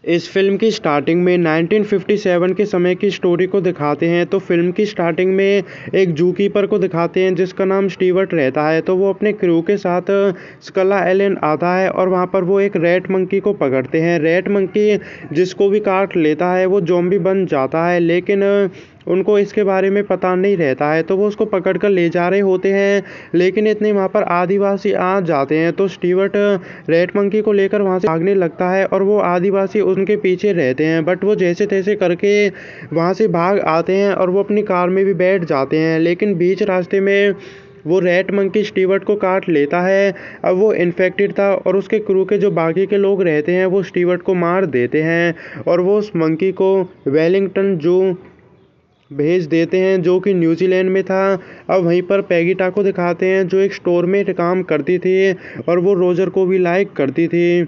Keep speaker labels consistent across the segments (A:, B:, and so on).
A: इस फिल्म की स्टार्टिंग में 1957 के समय की स्टोरी को दिखाते हैं। तो फिल्म की स्टार्टिंग में एक जू कीपर को दिखाते हैं जिसका नाम स्टीवर्ट रहता है। तो वो अपने क्रू के साथ स्कला आइलैंड आता है और वहाँ पर वो एक रेड मंकी को पकड़ते हैं। रेड मंकी जिसको भी काट लेता है वो ज़ॉम्बी बन जाता है, लेकिन उनको इसके बारे में पता नहीं रहता है। तो वो उसको पकड़ कर ले जा रहे होते हैं, लेकिन इतने वहाँ पर आदिवासी आ जाते हैं। तो स्टीवर्ट रेड मंकी को लेकर वहाँ से भागने लगता है और वो आदिवासी उनके पीछे रहते हैं, बट वो जैसे तैसे करके वहाँ से भाग आते हैं और वो अपनी कार में भी बैठ जाते हैं। लेकिन बीच रास्ते में वो रेड मंकी स्टीवर्ट को काट लेता है। अब वो इन्फेक्टेड था और उसके क्रू के जो बाकी के लोग रहते हैं वो स्टीवर्ट को मार देते हैं और वो उस मंकी को वेलिंगटन जू भेज देते हैं जो कि न्यूजीलैंड में था। अब वहीं पर पैगीटा को दिखाते हैं जो एक स्टोर में काम करती थी और वो रोजर को भी लाइक करती थी।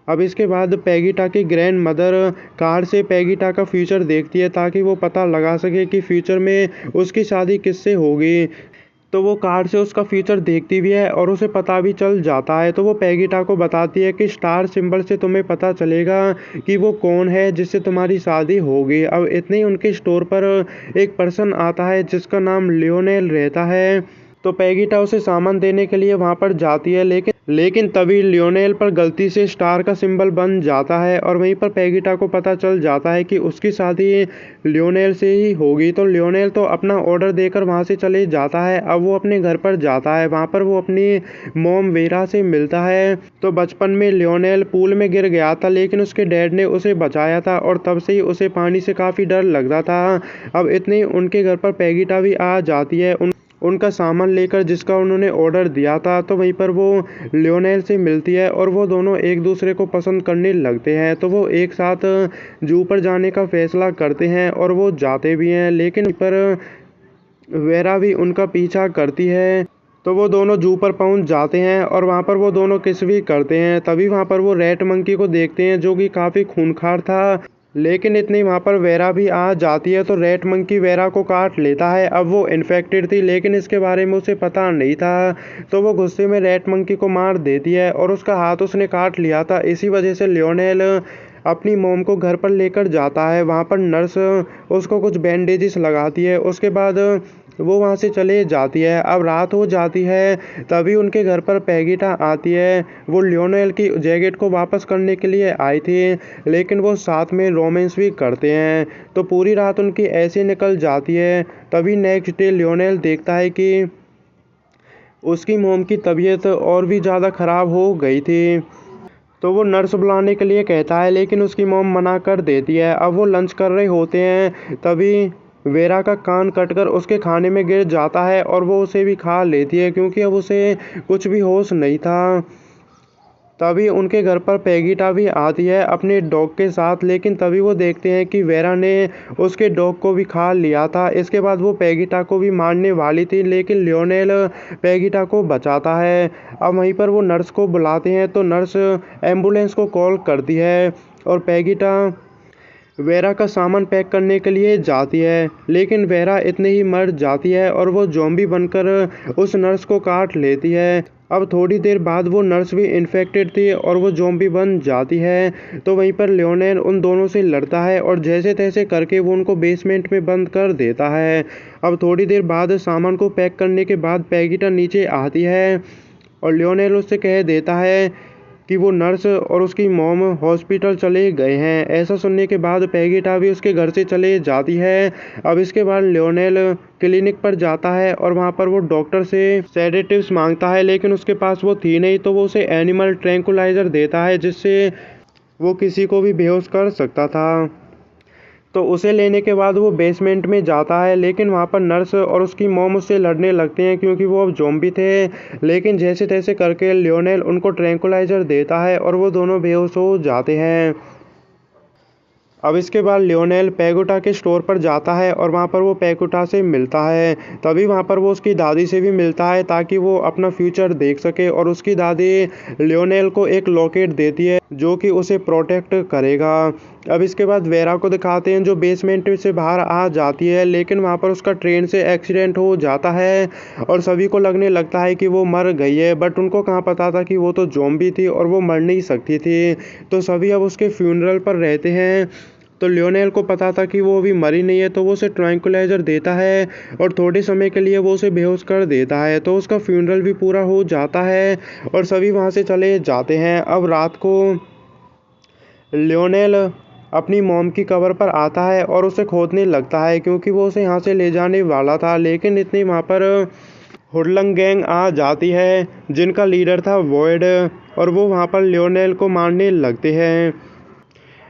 A: अब इसके बाद पैगीटा की ग्रैंड मदर कार से पैगीटा का फ्यूचर देखती है ताकि वो पता लगा सके कि फ्यूचर में उसकी शादी किससे होगी। तो वो कार से उसका फ्यूचर देखती भी है और उसे पता भी चल जाता है। तो वो पैगीटा को बताती है कि स्टार सिंबल से तुम्हें पता चलेगा कि वो कौन है जिससे तुम्हारी शादी होगी। अब इतने ही उनके स्टोर पर एक पर्सन आता है जिसका नाम लियोनेल रहता है। तो पैगीटा उसे सामान देने के लिए वहाँ पर जाती है, लेकिन तभी लियोनेल पर गलती से स्टार का सिंबल बन जाता है और वहीं पर पैगीटा को पता चल जाता है कि उसकी शादी लियोनेल से ही होगी। तो लियोनेल तो अपना ऑर्डर देकर वहाँ से चले जाता है। अब वो अपने घर पर जाता है, वहाँ पर वो अपनी मॉम वेरा से मिलता है। तो बचपन में लियोनेल पूल में गिर गया था, लेकिन उसके डैड ने उसे बचाया था और तब से ही उसे पानी से काफ़ी डर लगता था। अब इतने ही उनके घर पर पैगीटा भी आ जाती है उनका सामान लेकर जिसका उन्होंने ऑर्डर दिया था। तो वहीं पर वो लियोनेल से मिलती है और वो दोनों एक दूसरे को पसंद करने लगते हैं। तो वो एक साथ जू पर जाने का फैसला करते हैं और वो जाते भी हैं, लेकिन पर वेरा भी उनका पीछा करती है। तो वो दोनों जू पर पहुंच जाते हैं और वहाँ पर वो दोनों किस भी करते हैं। तभी वहाँ पर वो रेड मंकी को देखते हैं जो कि काफ़ी खूंखार था, लेकिन इतनी वहाँ पर वेरा भी आ जाती है। तो रेड मंकी वेरा को काट लेता है। अब वो इन्फेक्टेड थी, लेकिन इसके बारे में उसे पता नहीं था। तो वो गुस्से में रेड मंकी को मार देती है और उसका हाथ उसने काट लिया था। इसी वजह से लियोनेल अपनी मोम को घर पर लेकर जाता है। वहाँ पर नर्स उसको कुछ बैंडेजेस लगाती है, उसके बाद वो वहाँ से चले जाती है। अब रात हो जाती है, तभी उनके घर पर पैगीटा आती है। वो लियोनेल की जैकेट को वापस करने के लिए आई थी, लेकिन वो साथ में रोमांस भी करते हैं। तो पूरी रात उनकी ऐसे निकल जाती है। तभी नेक्स्ट डे लियोनेल देखता है कि उसकी मोम की तबीयत और भी ज़्यादा ख़राब हो गई थी। तो वो नर्स बुलाने के लिए कहता है, लेकिन उसकी मोम मना कर देती है। अब वो लंच कर रहे होते हैं, तभी वेरा का कान कटकर उसके खाने में गिर जाता है और वो उसे भी खा लेती है क्योंकि अब उसे कुछ भी होश नहीं था। तभी उनके घर पर पैगीटा भी आती है अपने डॉग के साथ, लेकिन तभी वो देखते हैं कि वेरा ने उसके डॉग को भी खा लिया था। इसके बाद वो पैगीटा को भी मारने वाली थी, लेकिन लियोनेल पैगीटा को बचाता है। अब वहीं पर वो नर्स को बुलाते हैं, तो नर्स एम्बुलेंस को कॉल करती है और पैगीटा वेरा का सामान पैक करने के लिए जाती है, लेकिन वेरा इतने ही मर जाती है और वो ज़ॉम्बी बनकर उस नर्स को काट लेती है। अब थोड़ी देर बाद वो नर्स भी इन्फेक्टेड थी और वो ज़ॉम्बी बन जाती है। तो वहीं पर लियोनेल उन दोनों से लड़ता है और जैसे तैसे करके वो उनको बेसमेंट में बंद कर देता है। अब थोड़ी देर बाद सामान को पैक करने के बाद पैगीटा नीचे आती है और लियोनेल उससे कह देता है कि वो नर्स और उसकी मॉम हॉस्पिटल चले गए हैं। ऐसा सुनने के बाद पैगीटा भी उसके घर से चले जाती है। अब इसके बाद लियोनेल क्लिनिक पर जाता है और वहाँ पर वो डॉक्टर से सेडेटिव्स मांगता है, लेकिन उसके पास वो थी नहीं। तो वो उसे एनिमल ट्रैंकुलाइजर देता है जिससे वो किसी को भी बेहोश कर सकता था। तो उसे लेने के बाद वो बेसमेंट में जाता है, लेकिन वहाँ पर नर्स और उसकी मॉम उससे लड़ने लगते हैं क्योंकि वो अब ज़ॉम्बी थे। लेकिन जैसे तैसे करके लियोनेल उनको ट्रैंकुलाइजर देता है और वो दोनों बेहोश हो जाते हैं। अब इसके बाद लियोनेल पेगोटा के स्टोर पर जाता है और वहाँ पर वो पेगोटा से मिलता है। तभी वहाँ पर वो उसकी दादी से भी मिलता है ताकि वो अपना फ्यूचर देख सके, और उसकी दादी लियोनेल को एक लॉकेट देती है जो कि उसे प्रोटेक्ट करेगा। अब इसके बाद वेरा को दिखाते हैं जो बेसमेंट से बाहर आ जाती है, लेकिन वहाँ पर उसका ट्रेन से एक्सीडेंट हो जाता है और सभी को लगने लगता है कि वो मर गई है, बट उनको कहाँ पता था कि वो तो ज़ॉम्बी थी और वो मर नहीं सकती थी। तो सभी अब उसके फ्यूनरल पर रहते हैं। तो लियोनेल को पता था कि वो अभी मरी नहीं है, तो वो उसे ट्रैंक्विलाइजर देता है और थोड़े समय के लिए वो उसे बेहोश कर देता है। तो उसका फ्यूनरल भी पूरा हो जाता है और सभी वहाँ से चले जाते हैं। अब रात को लियोनेल अपनी मॉम की कब्र पर आता है और उसे खोदने लगता है क्योंकि वो उसे यहाँ से ले जाने वाला था, लेकिन इतनी वहाँ पर हुडलंग गैंग आ जाती है जिनका लीडर था वॉइड, और वो वहाँ पर लियोनेल को मारने लगते हैं।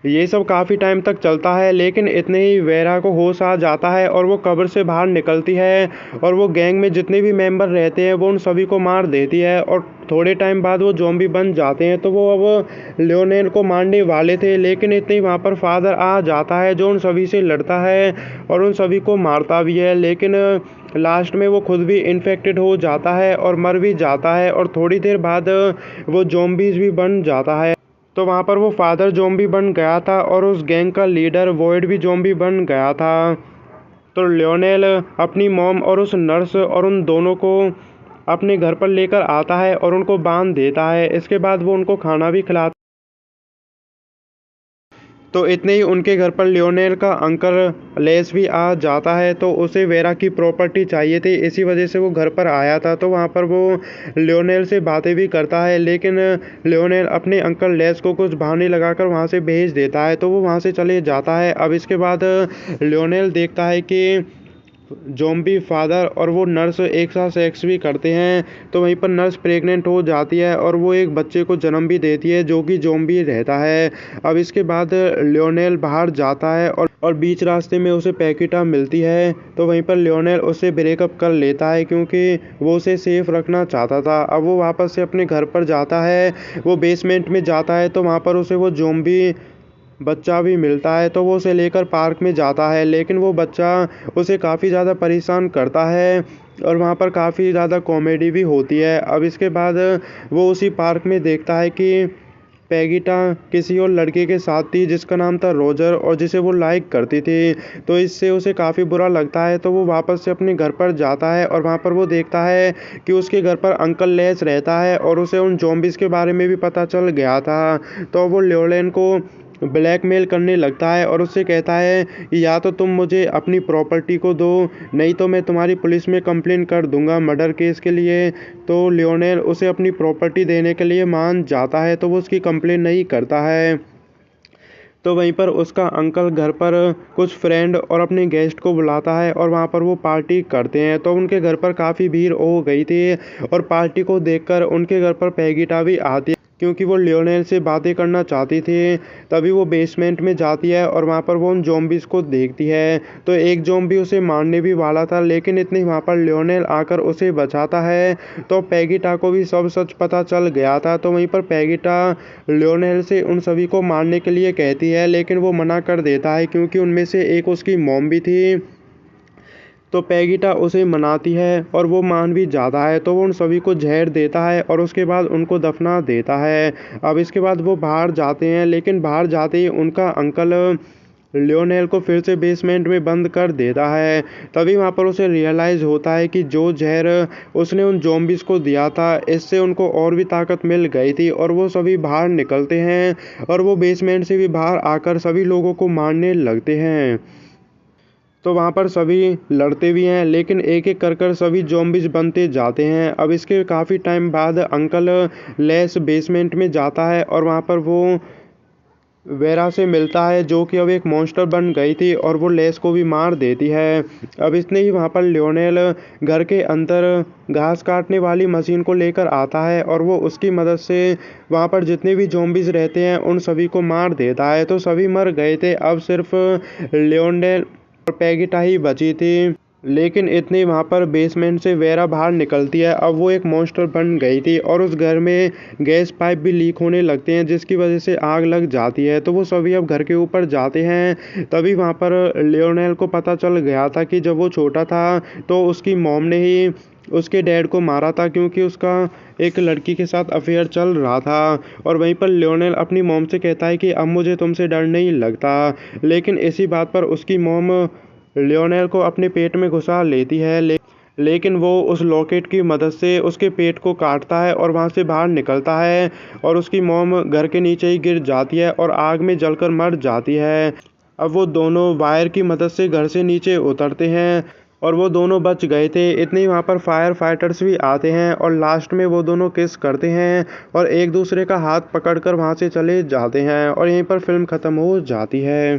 A: ये सब काफ़ी टाइम तक चलता है, लेकिन इतने ही वेरा को होश आ जाता है और वो कब्र से बाहर निकलती है और वो गैंग में जितने भी मेंबर रहते हैं वो उन सभी को मार देती है, और थोड़े टाइम बाद वो ज़ॉम्बी बन जाते हैं। तो वो अब लियोनेल को मारने वाले थे, लेकिन इतने ही वहाँ पर फादर आ जाता है जो उन सभी से लड़ता है और उन सभी को मारता भी है, लेकिन लास्ट में वो खुद भी इन्फेक्टेड हो जाता है और मर भी जाता है, और थोड़ी देर बाद वो ज़ॉम्बीज भी बन जाता है। तो वहाँ पर वो फादर ज़ॉम्बी बन गया था और उस गैंग का लीडर वॉइड भी ज़ॉम्बी बन गया था। तो लियोनेल अपनी मॉम और उस नर्स और उन दोनों को अपने घर पर लेकर आता है और उनको बांध देता है। इसके बाद वो उनको खाना भी खिलाता। तो इतने ही उनके घर पर लियोनेल का अंकल लेस भी आ जाता है, तो उसे वेरा की प्रॉपर्टी चाहिए थी, इसी वजह से वो घर पर आया था। तो वहाँ पर वो लियोनेल से बातें भी करता है, लेकिन लियोनेल अपने अंकल लेस को कुछ बहाने लगाकर वहाँ से भेज देता है, तो वो वहाँ से चले जाता है। अब इसके बाद लियोनेल देखता है कि ज़ॉम्बी फादर और वो नर्स एक साथ सेक्स भी करते हैं। तो वहीं पर नर्स प्रेग्नेंट हो जाती है और वो एक बच्चे को जन्म भी देती है जो कि ज़ॉम्बी रहता है। अब इसके बाद लियोनेल बाहर जाता है और बीच रास्ते में उसे पैकेटा मिलती है। तो वहीं पर लियोनेल उससे ब्रेकअप कर लेता है क्योंकि वो उसे सेफ रखना चाहता था। अब वो वापस से अपने घर पर जाता है, वो बेसमेंट में जाता है, तो वहाँ पर उसे वो ज़ॉम्बी बच्चा भी मिलता है। तो वो उसे लेकर पार्क में जाता है, लेकिन वो बच्चा उसे काफ़ी ज़्यादा परेशान करता है और वहाँ पर काफ़ी ज़्यादा कॉमेडी भी होती है। अब इसके बाद वो उसी पार्क में देखता है कि पैगीटा किसी और लड़के के साथ थी जिसका नाम था रोजर और जिसे वो लाइक करती थी। तो इससे उसे काफ़ी बुरा लगता है, तो वो वापस से अपने घर पर जाता है और वहाँ पर वो देखता है कि उसके घर पर अंकल लेस रहता है और उसे उन ज़ॉम्बीज़ के बारे में भी पता चल गया था। तो वो लियोनेल को ब्लैकमेल करने लगता है और उससे कहता है कि या तो तुम मुझे अपनी प्रॉपर्टी को दो, नहीं तो मैं तुम्हारी पुलिस में कंप्लेन कर दूंगा मर्डर केस के लिए। तो लियोनेल उसे अपनी प्रॉपर्टी देने के लिए मान जाता है, तो वो उसकी कंप्लेन नहीं करता है। तो वहीं पर उसका अंकल घर पर कुछ फ्रेंड और अपने गेस्ट को बुलाता है और वहाँ पर वो पार्टी करते हैं। तो उनके घर पर काफ़ी भीड़ हो गई थी और पार्टी को देखकर उनके घर पर पैगीटा भी आती है क्योंकि वो लियोनेल से बातें करना चाहती थी। तभी वो बेसमेंट में जाती है और वहाँ पर वो उन ज़ॉम्बीज़ को देखती है। तो एक ज़ॉम्बी उसे मारने भी वाला था, लेकिन इतनी वहाँ पर लियोनेल आकर उसे बचाता है। तो पैगीटा को भी सब सच पता चल गया था। तो वहीं पर पैगीटा लियोनेल से उन सभी को मारने के लिए कहती है, लेकिन वो मना कर देता है क्योंकि उनमें से एक उसकी मॉम भी थी। तो पैगीटा उसे मनाती है और वो मान भी जाता है, तो वो उन सभी को जहर देता है और उसके बाद उनको दफना देता है। अब इसके बाद वो बाहर जाते हैं, लेकिन बाहर जाते ही उनका अंकल लियोनेल को फिर से बेसमेंट में बंद कर देता है। तभी वहाँ पर उसे रियलाइज़ होता है कि जो जहर उसने उन ज़ॉम्बीज़ को दिया था, इससे उनको और भी ताकत मिल गई थी, और वो सभी बाहर निकलते हैं और वो बेसमेंट से भी बाहर आकर सभी लोगों को मारने लगते हैं। तो वहाँ पर सभी लड़ते भी हैं, लेकिन एक एक कर कर सभी ज़ॉम्बीज़ बनते जाते हैं। अब इसके काफ़ी टाइम बाद अंकल लेस बेसमेंट में जाता है और वहाँ पर वो वेरा से मिलता है जो कि अब एक मॉन्स्टर बन गई थी और वो लेस को भी मार देती है। अब इसने ही वहाँ पर लियोनेल घर के अंदर घास काटने वाली मशीन को लेकर आता है और वो उसकी मदद से वहाँ पर जितने भी ज़ॉम्बीज़ रहते हैं उन सभी को मार देता है। तो सभी मर गए थे, अब सिर्फ लियोनेल और पैगीटा ही बची थी। लेकिन इतनी वहाँ पर बेसमेंट से वेरा बाहर निकलती है। अब वो एक मॉन्स्टर बन गई थी और उस घर में गैस पाइप भी लीक होने लगते हैं, जिसकी वजह से आग लग जाती है। तो वो सभी अब घर के ऊपर जाते हैं। तभी वहाँ पर लियोनेल को पता चल गया था कि जब वो छोटा था तो उसकी मॉम ने ही उसके डैड को मारा था, क्योंकि उसका एक लड़की के साथ अफेयर चल रहा था। और वहीं पर लियोनेल अपनी मॉम से कहता है कि अब मुझे तुमसे डर नहीं लगता। लेकिन इसी बात पर उसकी मॉम लियोनेल को अपने पेट में घुसा लेती है। लेकिन वो उस लॉकेट की मदद से उसके पेट को काटता है और वहाँ से बाहर निकलता है। और उसकी मॉम घर के नीचे ही गिर जाती है और आग में जलकर मर जाती है। अब वो दोनों वायर की मदद से घर से नीचे उतरते हैं और वो दोनों बच गए थे। इतने ही वहाँ पर फायर फाइटर्स भी आते हैं और लास्ट में वो दोनों किस करते हैं और एक दूसरे का हाथ पकड़कर वहाँ से चले जाते हैं और यहीं पर फिल्म ख़त्म हो जाती है।